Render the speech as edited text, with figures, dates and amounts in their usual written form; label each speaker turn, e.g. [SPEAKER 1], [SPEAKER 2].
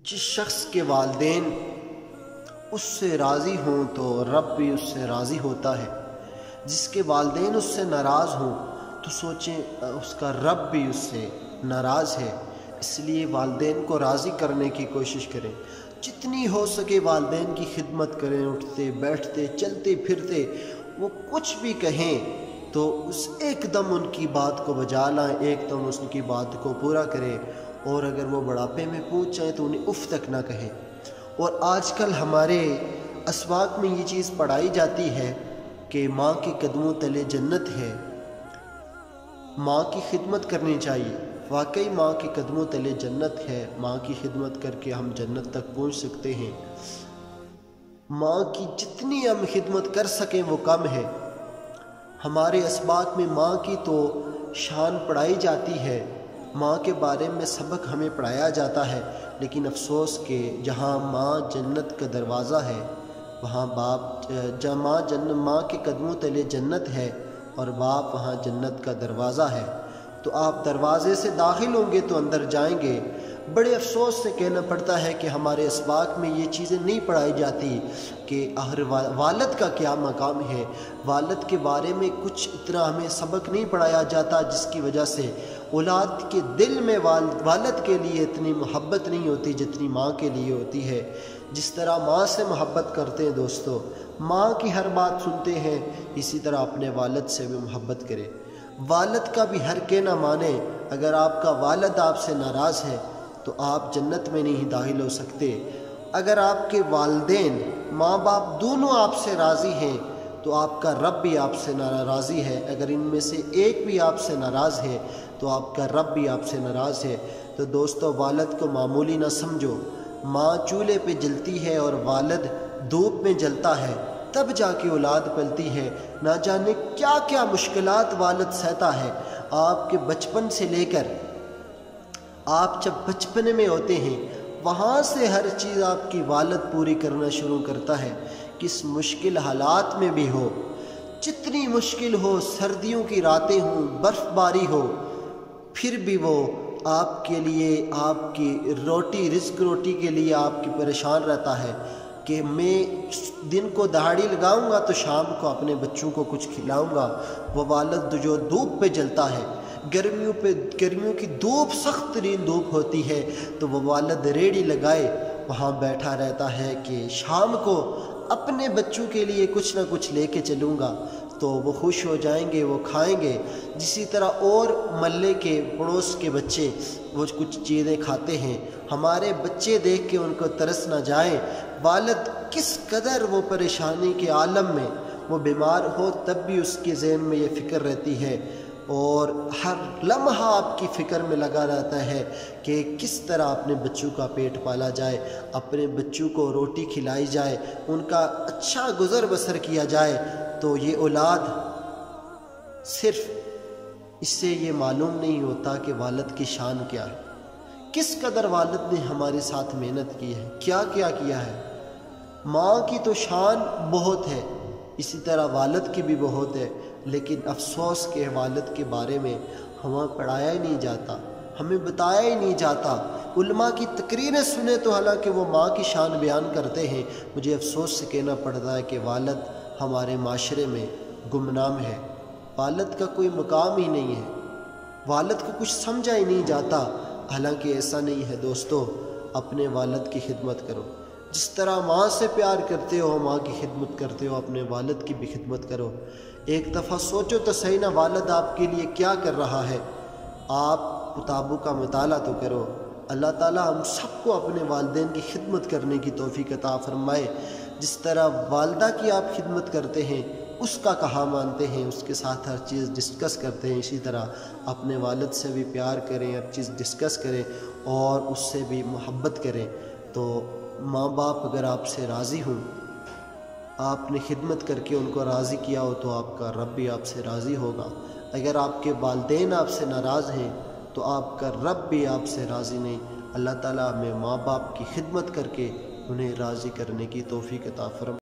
[SPEAKER 1] जिस शख्ص के वालिदैन उससे राज़ी हों तो रब भी उससे राज़ी होता है। जिसके वालिदैन उससे नाराज़ हों तो सोचें उसका रब भी उससे नाराज़ है। इसलिए वालिदैन को राज़ी करने की कोशिश करें, जितनी हो सके वालिदैन की खिदमत करें। उठते बैठते चलते फिरते वो कुछ भी कहें तो उस एकदम उनकी बात को बजा लाएं, एकदम उनकी बात को पूरा करें। और अगर वो बुढ़ापे में पहुंच जाए तो उन्हें उफ़ तक ना कहें। और आजकल हमारे असवाक में ये चीज़ पढ़ाई जाती है कि माँ के कदमों तले जन्नत है, माँ की खिदमत करनी चाहिए। वाकई माँ के कदमों तले जन्नत है, माँ की खिदमत करके हम जन्नत तक पहुँच सकते हैं। माँ की जितनी हम खिदमत कर सकें वो कम है। हमारे असबाक में माँ की तो शान पढ़ाई जाती है, माँ के बारे में सबक हमें पढ़ाया जाता है, लेकिन अफसोस के जहाँ माँ जन्नत का दरवाज़ा है वहाँ बाप जहाँ माँ के कदमों तले जन्नत है और बाप वहाँ जन्नत का दरवाज़ा है। तो आप दरवाज़े से दाखिल होंगे तो अंदर जाएंगे। बड़े अफसोस से कहना पड़ता है कि हमारे असबाक में ये चीज़ें नहीं पढ़ाई जाती कि आखिर वालिद का क्या मकाम है। वालिद के बारे में कुछ इतना हमें सबक नहीं पढ़ाया जाता, जिसकी वजह से औलाद के दिल में वालिद के लिए इतनी मोहब्बत नहीं होती जितनी माँ के लिए होती है। जिस तरह माँ से मोहब्बत करते हैं दोस्तों, माँ की हर बात सुनते हैं, इसी तरह अपने वालिद से भी मोहब्बत करें। वालिद का भी हर कहना माने। अगर आपका वालिद आपसे नाराज़ है तो आप जन्नत में नहीं दाखिल हो सकते। अगर आपके वालिदैन माँ बाप दोनों आपसे राज़ी हैं तो आपका रब भी आपसे नाराज़ी है। अगर इनमें से एक भी आपसे नाराज़ है तो आपका रब भी आपसे नाराज़ है। तो दोस्तों, वालिद को मामूली ना समझो। माँ चूल्हे पे जलती है और वालिद धूप में जलता है, तब जाके औलाद पलती है। ना जाने क्या क्या मुश्किलात वालिद सहता है। आपके बचपन से लेकर आप जब बचपन में होते हैं वहाँ से हर चीज़ आपकी वालिद पूरी करना शुरू करता है। किस मुश्किल हालात में भी हो, जितनी मुश्किल हो, सर्दियों की रातें हों, बर्फ़बारी हो, फिर भी वो आपके लिए, आपकी रिस्क रोटी के लिए आपकी परेशान रहता है कि मैं दिन को दहाड़ी लगाऊंगा तो शाम को अपने बच्चों को कुछ खिलाऊंगा। वो वालिद जो धूप पे जलता है, गर्मियों की धूप, सख्त तरीन धूप होती है, तो वो वालिद रेड़ी लगाए वहाँ बैठा रहता है कि शाम को अपने बच्चों के लिए कुछ ना कुछ लेके चलूँगा तो वो खुश हो जाएंगे, वो खाएंगे। जिसी तरह और महल्ले के पड़ोस के बच्चे वो कुछ चीज़ें खाते हैं, हमारे बच्चे देख के उनको तरस ना जाए। वालिद किस कदर वो परेशानी के आलम में, वो बीमार हो तब भी उसके ज़हन में ये फ़िक्र रहती है और हर लम्हा आपकी फ़िक्र में लगा रहता है कि किस तरह अपने बच्चों का पेट पाला जाए, अपने बच्चों को रोटी खिलाई जाए, उनका अच्छा गुज़र बसर किया जाए। तो ये औलाद सिर्फ इससे ये मालूम नहीं होता कि वालिद की शान क्या है, किस कदर वालिद ने हमारे साथ मेहनत की है, क्या क्या किया है। माँ की तो शान बहुत है, इसी तरह वालिद की भी बहुत है, लेकिन अफसोस के वालिद के बारे में हमें पढ़ाया ही नहीं जाता, हमें बताया ही नहीं जाता। उलमा की तकरीरें सुने तो हालांकि वो माँ की शान बयान करते हैं, मुझे अफसोस से कहना पड़ता है कि वालिद हमारे माशरे में गुमनाम है। वालिद का कोई मकाम ही नहीं है, वालिद को कुछ समझा ही नहीं जाता। हालांकि ऐसा नहीं है दोस्तों, अपने वालिद की खिदमत करो। जिस तरह माँ से प्यार करते हो, माँ की खिदमत करते हो, अपने वालिद की भी खिदमत करो। एक दफ़ा सोचो तो सही ना, वालिद आपके लिए क्या कर रहा है। आप किताबों का मुताला तो करो। अल्लाह ताला हम सबको अपने वालिदैन की खिदमत करने की तौफीक अता फरमाए। जिस तरह वालिदा की आप खिदमत करते हैं, उसका कहा मानते हैं, उसके साथ हर चीज़ डिस्कस करते हैं, इसी तरह अपने वालिद से भी प्यार करें, हर चीज़ डिस्कस करें और उससे भी मोहब्बत करें। तो माँ बाप अगर आपसे राज़ी हों, आपने खिदमत करके उनको राज़ी किया हो तो आपका रब भी आपसे राज़ी होगा। अगर आपके वालिदैन आपसे नाराज़ हैं तो आपका रब भी आपसे राज़ी नहीं। अल्लाह ताला हमें माँ बाप की खिदमत करके उन्हें राज़ी करने की तौफीक अता फरमाए।